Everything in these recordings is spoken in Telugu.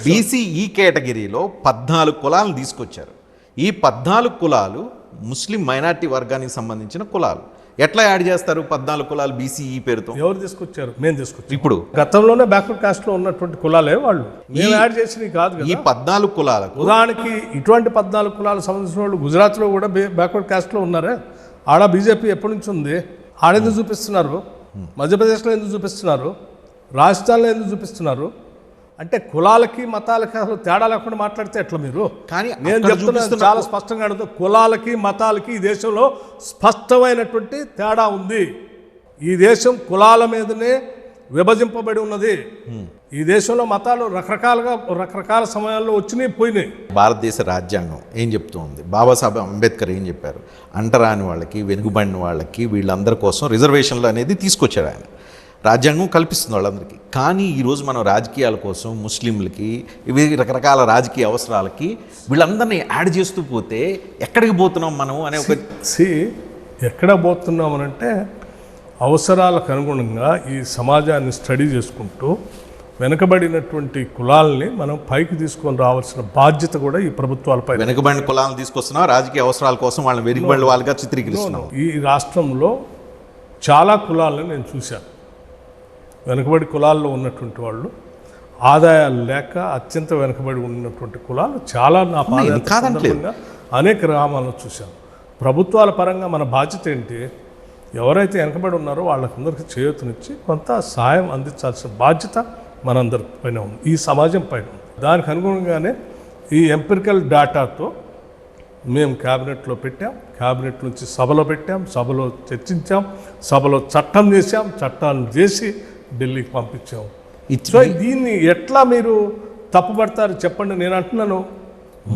బీసీఈ కేటగిరీలో 14 కులాలను తీసుకొచ్చారు. ఈ 14 కులాలు ముస్లిం మైనార్టీ వర్గానికి సంబంధించిన కులాలు. ఎట్లా యాడ్ చేస్తారు 14 కులాలు బీసీఈ పేరుతో? ఎవరు తీసుకొచ్చారు? మేము తీసుకొచ్చాం. ఇప్పుడు గతంలోనే బ్యాక్వర్డ్ కాస్ట్ లో ఉన్నటువంటి కులాలే వాళ్ళు, మేము యాడ్ చేసినవి కాదు కదా. ఈ 14 కులాలకు ఉదాహరణకి ఇటువంటి 14 కులాలకు సంబంధించిన వాళ్ళు గుజరాత్లో కూడా బ్యాక్వర్డ్ కాస్ట్లో ఉన్నారే. ఆడ బీజేపీ ఎప్పటి నుంచి ఉంది? ఆడెందుకు చూపిస్తున్నారు? మధ్యప్రదేశ్లో ఎందుకు చూపిస్తున్నారు? రాజస్థాన్లో ఎందుకు చూపిస్తున్నారు? అంటే కులాలకి మతాలకి అసలు తేడా లేకుండా మాట్లాడితే ఎట్లా మీరు? కానీ నేను చెప్తున్నాను చాలా స్పష్టంగా అడుగుతా, కులాలకి మతాలకి ఈ దేశంలో స్పష్టమైనటువంటి తేడా ఉంది. ఈ దేశం కులాల మీదనే విభజింపబడి ఉన్నది. ఈ దేశంలో మతాలు రకరకాల సమయాల్లో వచ్చినాయి, పోయినాయి. భారతదేశ రాజ్యాంగం ఏం చెప్తూ ఉంది? బాబాసాహెబ్ అంబేద్కర్ ఏం చెప్పారు? అంటరాని వాళ్ళకి, వెనుకబడిన వాళ్ళకి, వీళ్ళందరి కోసం రిజర్వేషన్లు అనేది తీసుకొచ్చాడు ఆయన. రాజ్యాంగం కల్పిస్తుంది వాళ్ళందరికీ. కానీ ఈరోజు మనం రాజకీయాల కోసం ముస్లింలకి, ఇవి రకరకాల రాజకీయ అవసరాలకి వీళ్ళందరినీ యాడ్ చేస్తూ పోతే ఎక్కడికి పోతున్నాం మనం అనే ఒక ఎక్కడ పోతున్నామనంటే, అవసరాలకు అనుగుణంగా ఈ సమాజాన్ని స్టడీ చేసుకుంటూ వెనుకబడినటువంటి కులాలని మనం పైకి తీసుకొని రావాల్సిన బాధ్యత కూడా ఈ ప్రభుత్వాలపై. వెనుకబడిన కులాలను తీసుకొస్తున్నాం, రాజకీయ అవసరాల కోసం వాళ్ళని వెనుకబడిన వాళ్ళుగా చిత్రీకరిస్తున్నాం. ఈ రాష్ట్రంలో చాలా కులాలను నేను చూశాను. వెనుకబడి కులాల్లో ఉన్నటువంటి వాళ్ళు, ఆదాయాలు లేక అత్యంత వెనుకబడి ఉన్నటువంటి కులాలు చాలా నా పాదయాత్ర అనేక గ్రామాలను చూశాను. ప్రభుత్వాల పరంగా మన బాధ్యత ఏంటి? ఎవరైతే వెనకబడి ఉన్నారో వాళ్ళకందరికీ చేయూతనిచ్చి కొంత సాయం అందించాల్సిన బాధ్యత మనందరి పైన ఉంది, ఈ సమాజం పైన ఉంది. దానికి అనుగుణంగానే ఈ ఎంపిరికల్ డేటాతో మేము క్యాబినెట్లో పెట్టాం, క్యాబినెట్ నుంచి సభలో పెట్టాం, సభలో చర్చించాం, సభలో చట్టం చేసాం, చట్టాన్ని చేసి ఢిల్లీకి పంపించాం. సో దీన్ని ఎట్లా మీరు తప్పుపడతారు చెప్పండి? నేను అంటున్నాను,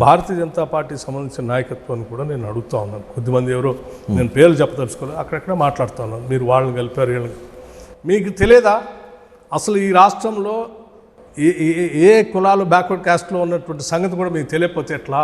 భారతీయ జనతా పార్టీకి సంబంధించిన నాయకత్వాన్ని కూడా నేను అడుగుతూ ఉన్నాను. కొద్దిమంది ఎవరో, నేను పేర్లు చెప్పదలుచుకోలేదు, అక్కడెక్కడ మాట్లాడుతూ ఉన్నాను. మీరు వాళ్ళని కలిపారు, వీళ్ళని. మీకు తెలియదా అసలు ఈ రాష్ట్రంలో ఏ కులాలు బ్యాక్వర్డ్ కాస్ట్లో ఉన్నటువంటి సంగతి కూడా మీకు తెలియకపోతే ఎట్లా?